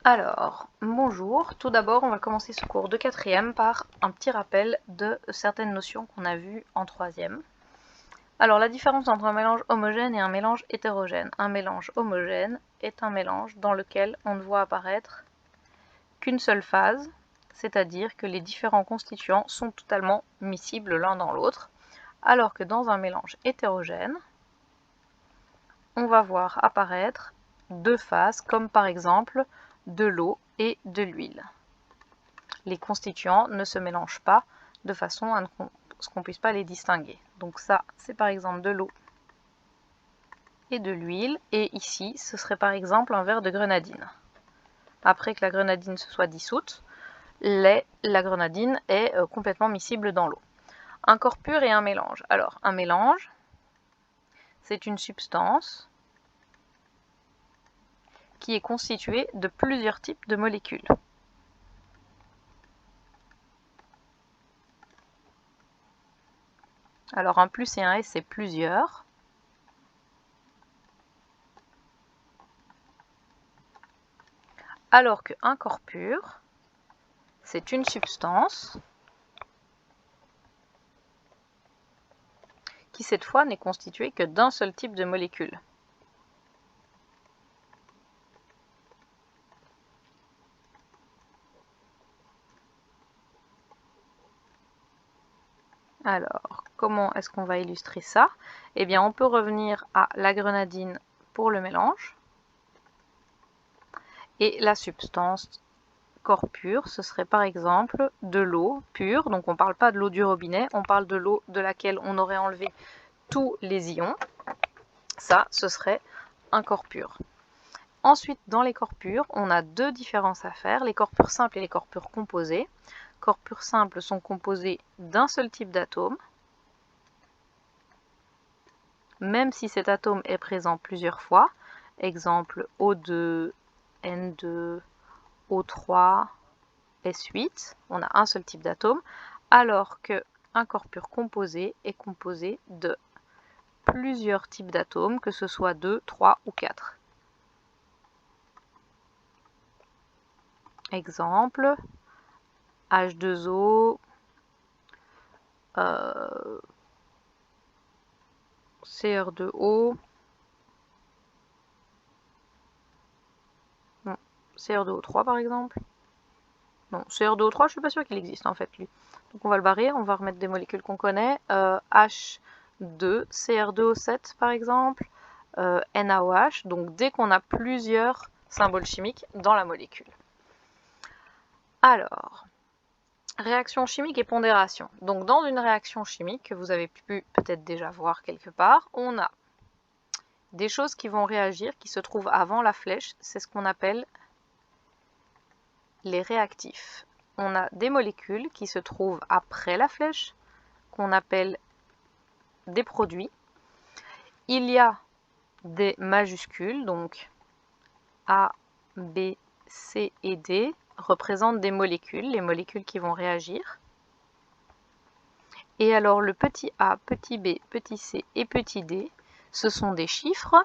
Alors, bonjour. Tout d'abord, on va commencer ce cours de 4e par un petit rappel de certaines notions qu'on a vues en 3e. Alors, la différence entre un mélange homogène et un mélange hétérogène. Un mélange homogène est un mélange dans lequel on ne voit apparaître qu'une seule phase, c'est-à-dire que les différents constituants sont totalement miscibles l'un dans l'autre, alors que dans un mélange hétérogène, on va voir apparaître deux phases, comme par exemple de l'eau et de l'huile. Les constituants ne se mélangent pas de façon à ce qu'on ne puisse pas les distinguer. Donc ça, c'est par exemple de l'eau et de l'huile. Et ici, ce serait par exemple un verre de grenadine. Après que la grenadine se soit dissoute, la grenadine est complètement miscible dans l'eau. Un corps pur et un mélange. Alors, un mélange, c'est une substance qui est constituée de plusieurs types de molécules. Alors un plus et un S, c'est plusieurs. Alors qu'un corps pur, c'est une substance qui cette fois n'est constituée que d'un seul type de molécule. Alors, comment est-ce qu'on va illustrer ça? Eh bien, on peut revenir à la grenadine pour le mélange. Et la substance corps pur, ce serait par exemple de l'eau pure. Donc on ne parle pas de l'eau du robinet, on parle de l'eau de laquelle on aurait enlevé tous les ions. Ça, ce serait un corps pur. Ensuite, dans les corps purs, on a deux différences à faire, les corps purs simples et les corps purs composés. Corps purs simples sont composés d'un seul type d'atome, même si cet atome est présent plusieurs fois. Exemple O2, N2, O3, S8, on a un seul type d'atome, alors qu'un corps pur composé est composé de plusieurs types d'atomes, que ce soit 2, 3 ou 4. Exemple, H2O, CR2O, non, CR2O3 par exemple. Non, CR2O3, je ne suis pas sûre qu'il existe en fait lui. Donc on va le barrer, on va remettre des molécules qu'on connaît. H2, CR2O7 par exemple, NaOH. Donc dès qu'on a plusieurs symboles chimiques dans la molécule. Alors, réaction chimique et pondération. Donc dans une réaction chimique que vous avez pu peut-être déjà voir quelque part, on a des choses qui vont réagir, qui se trouvent avant la flèche, c'est ce qu'on appelle les réactifs. On a des molécules qui se trouvent après la flèche, qu'on appelle des produits. Il y a des majuscules, donc A, B, C et D représentent des molécules, les molécules qui vont réagir. Et alors le petit a, petit b, petit c et petit d, ce sont des chiffres,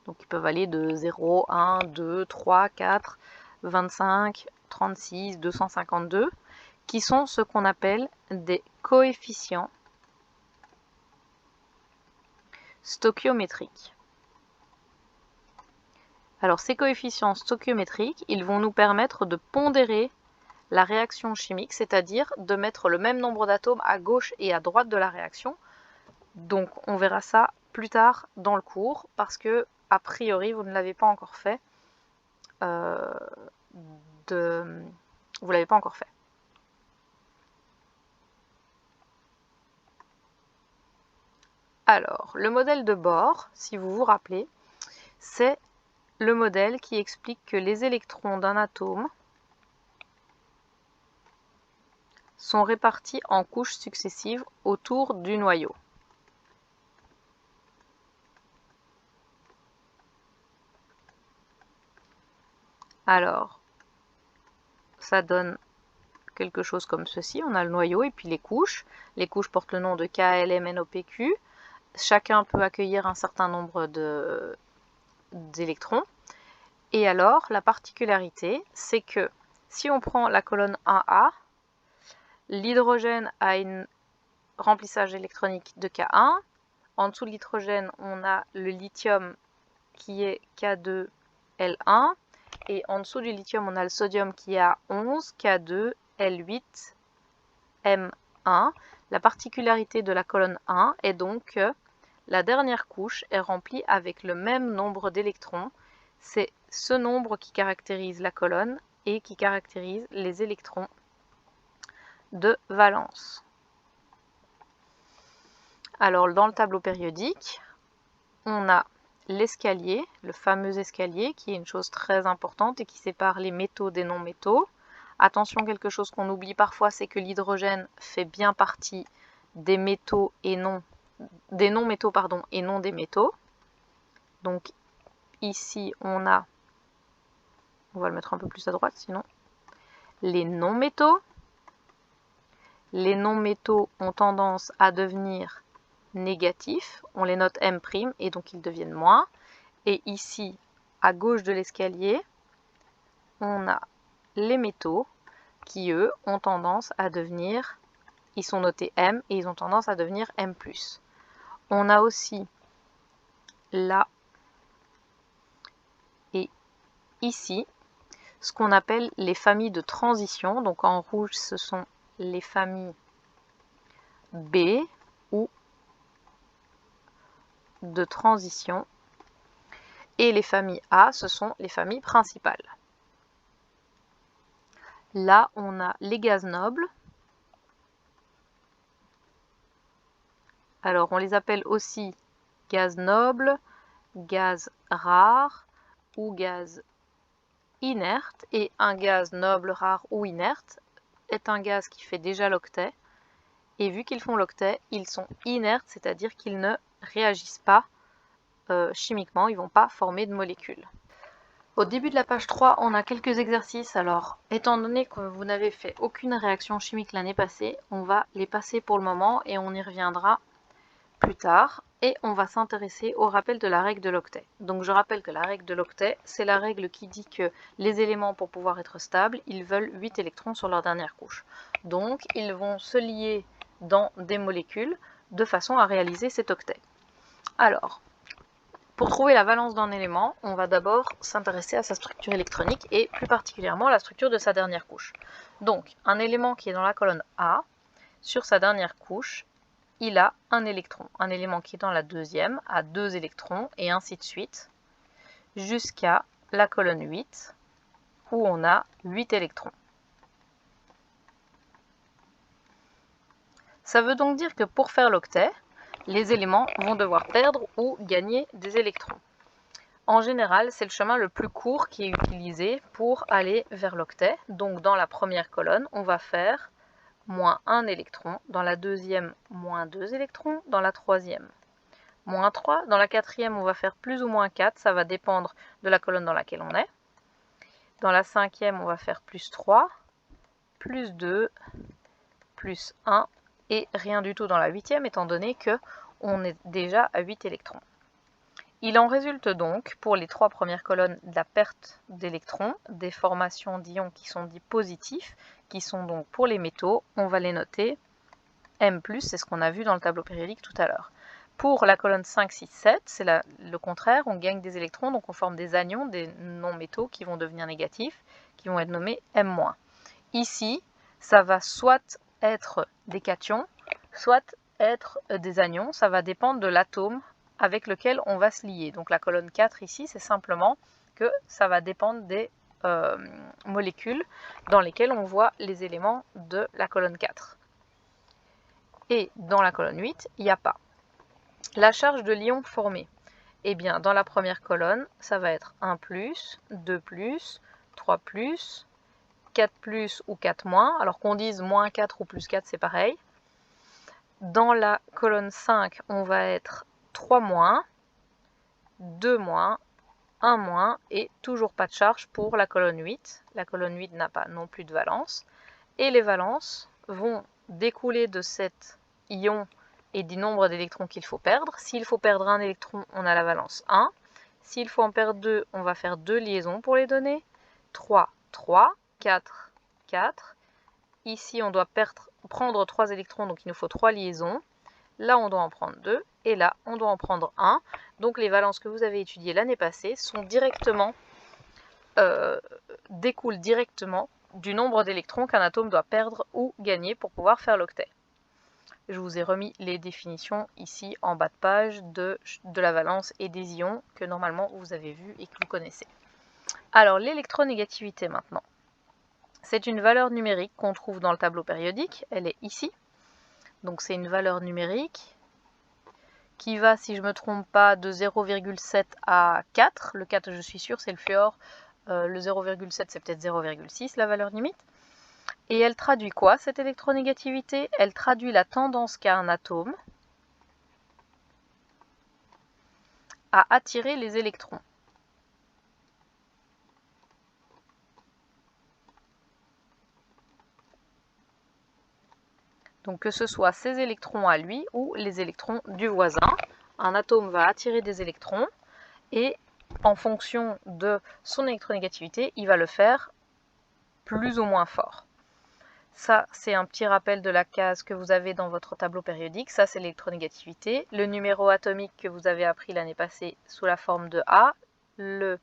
donc ils peuvent aller de 0, 1, 2, 3, 4, 25, 36, 252, qui sont ce qu'on appelle des coefficients stoichiométriques. Alors ces coefficients stoichiométriques, ils vont nous permettre de pondérer la réaction chimique, c'est-à-dire de mettre le même nombre d'atomes à gauche et à droite de la réaction. Donc on verra ça plus tard dans le cours, parce que a priori vous ne l'avez pas encore fait. Vous l'avez pas encore fait. Alors, le modèle de Bohr, si vous vous rappelez, c'est le modèle qui explique que les électrons d'un atome sont répartis en couches successives autour du noyau. Alors, ça donne quelque chose comme ceci. On a le noyau et puis les couches. Les couches portent le nom de K, L, M, N, O, P, Q. Chacun peut accueillir un certain nombre d'électrons. Et alors, la particularité, c'est que si on prend la colonne 1A, l'hydrogène a un remplissage électronique de K1. En dessous de l'hydrogène, on a le lithium qui est K2L1. Et en dessous du lithium, on a le sodium qui a 11, K2L8, M1. La particularité de la colonne 1 est donc que la dernière couche est remplie avec le même nombre d'électrons. C'est ce nombre qui caractérise la colonne et qui caractérise les électrons de valence. Alors, dans le tableau périodique, on a l'escalier, le fameux escalier, qui est une chose très importante et qui sépare les métaux des non-métaux. Attention, quelque chose qu'on oublie parfois, c'est que l'hydrogène fait bien partie des métaux et non des non-métaux et non des métaux. Donc ici on va le mettre un peu plus à droite sinon, les non-métaux. Les non-métaux ont tendance à devenir négatifs, on les note M' et donc ils deviennent moins. Et ici, à gauche de l'escalier, on a les métaux qui, eux, ont tendance à devenir, ils sont notés M et ils ont tendance à devenir M+. On a aussi là et ici ce qu'on appelle les familles de transition. Donc en rouge, ce sont les familles B ou de transition. Et les familles A, ce sont les familles principales. Là, on a les gaz nobles. Alors, on les appelle aussi gaz nobles, gaz rares ou gaz inerte. Et un gaz noble, rare ou inerte est un gaz qui fait déjà l'octet. Et vu qu'ils font l'octet, ils sont inertes, c'est-à-dire qu'ils ne réagissent pas chimiquement, ils ne vont pas former de molécules. Au début de la page 3, on a quelques exercices. Alors, étant donné que vous n'avez fait aucune réaction chimique l'année passée, on va les passer pour le moment et on y reviendra plus tard. Et on va s'intéresser au rappel de la règle de l'octet. Donc je rappelle que la règle de l'octet, c'est la règle qui dit que les éléments, pour pouvoir être stables, ils veulent 8 électrons sur leur dernière couche. Donc ils vont se lier dans des molécules de façon à réaliser cet octet. Alors, pour trouver la valence d'un élément, on va d'abord s'intéresser à sa structure électronique et plus particulièrement à la structure de sa dernière couche. Donc, un élément qui est dans la colonne A, sur sa dernière couche, il a un électron. Un élément qui est dans la deuxième a 2 électrons et ainsi de suite, jusqu'à la colonne 8, où on a 8 électrons. Ça veut donc dire que pour faire l'octet, les éléments vont devoir perdre ou gagner des électrons. En général, c'est le chemin le plus court qui est utilisé pour aller vers l'octet. Donc dans la première colonne, on va faire moins 1 électron, dans la deuxième, moins 2 électrons, dans la troisième, moins 3, dans la quatrième, on va faire plus ou moins 4, ça va dépendre de la colonne dans laquelle on est. Dans la cinquième, on va faire plus 3, plus 2, plus 1, et rien du tout dans la huitième, étant donné qu'on est déjà à 8 électrons. Il en résulte donc, pour les 3 premières colonnes, de la perte d'électrons, des formations d'ions qui sont dits positifs, qui sont donc pour les métaux, on va les noter M+, c'est ce qu'on a vu dans le tableau périodique tout à l'heure. Pour la colonne 5, 6, 7, c'est le contraire, on gagne des électrons, donc on forme des anions, des non-métaux qui vont devenir négatifs, qui vont être nommés M-. Ici, ça va soit être des cations, soit être des anions, ça va dépendre de l'atome avec lequel on va se lier. Donc la colonne 4 ici, c'est simplement que ça va dépendre des molécules dans lesquelles on voit les éléments de la colonne 4. Et dans la colonne 8, il n'y a pas. La charge de l'ion formée, eh bien dans la première colonne, ça va être 1+, 2+, 3+, 4+ ou 4-. Alors qu'on dise moins 4 ou plus 4, c'est pareil. Dans la colonne 5, on va être 3-, 2-, 1- et toujours pas de charge pour la colonne 8. La colonne 8 n'a pas non plus de valence. Et les valences vont découler de cet ion et du nombre d'électrons qu'il faut perdre. S'il faut perdre un électron, on a la valence 1. S'il faut en perdre 2, on va faire 2 liaisons pour les donner. 3, 3, 4, 4. Ici, on doit prendre 3 électrons, donc il nous faut 3 liaisons. Là, on doit en prendre 2. Et là, on doit en prendre 1. Donc les valences que vous avez étudiées l'année passée sont découlent directement du nombre d'électrons qu'un atome doit perdre ou gagner pour pouvoir faire l'octet. Je vous ai remis les définitions ici en bas de page de la valence et des ions que normalement vous avez vu et que vous connaissez. Alors l'électronégativité maintenant. C'est une valeur numérique qu'on trouve dans le tableau périodique, elle est ici. Donc c'est une valeur numérique qui va, si je ne me trompe pas, de 0,7 à 4. Le 4, je suis sûre, c'est le fluor. Le 0,7, c'est peut-être 0,6, la valeur limite. Et elle traduit quoi, cette électronégativité? Elle traduit la tendance qu'a un atome à attirer les électrons. Donc que ce soit ses électrons à lui ou les électrons du voisin, un atome va attirer des électrons et en fonction de son électronégativité, il va le faire plus ou moins fort. Ça, c'est un petit rappel de la case que vous avez dans votre tableau périodique. Ça, c'est l'électronégativité. Le numéro atomique que vous avez appris l'année passée sous la forme de A. La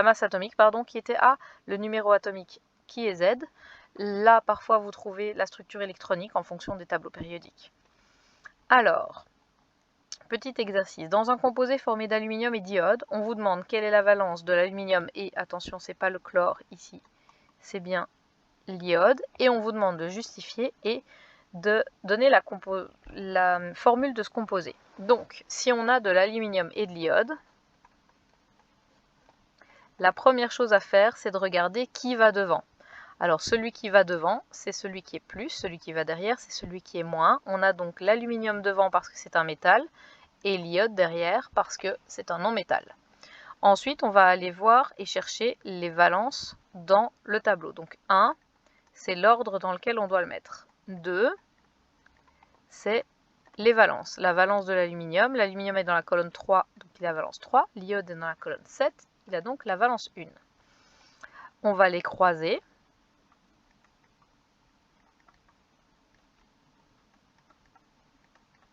masse atomique, pardon, qui était A. Le numéro atomique qui est Z. Là, parfois, vous trouvez la structure électronique en fonction des tableaux périodiques. Alors, petit exercice. Dans un composé formé d'aluminium et d'iode, on vous demande quelle est la valence de l'aluminium et, attention, c'est pas le chlore ici, c'est bien l'iode, et on vous demande de justifier et de donner la formule de ce composé. Donc, si on a de l'aluminium et de l'iode, la première chose à faire, c'est de regarder qui va devant. Alors, celui qui va devant, c'est celui qui est plus, celui qui va derrière, c'est celui qui est moins. On a donc l'aluminium devant parce que c'est un métal, et l'iode derrière parce que c'est un non-métal. Ensuite, on va aller voir et chercher les valences dans le tableau. Donc, 1, c'est l'ordre dans lequel on doit le mettre. 2, c'est les valences. La valence de l'aluminium. L'aluminium est dans la colonne 3, donc il a la valence 3. L'iode est dans la colonne 7, il a donc la valence 1. On va les croiser.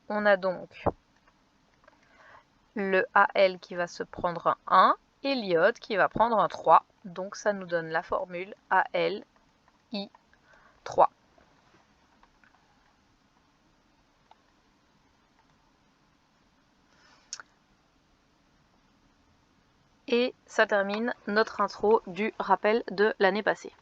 On a donc le Al qui va se prendre un 1 et l'iode qui va prendre un 3. Donc ça nous donne la formule AlI3. Et ça termine notre intro du rappel de l'année passée.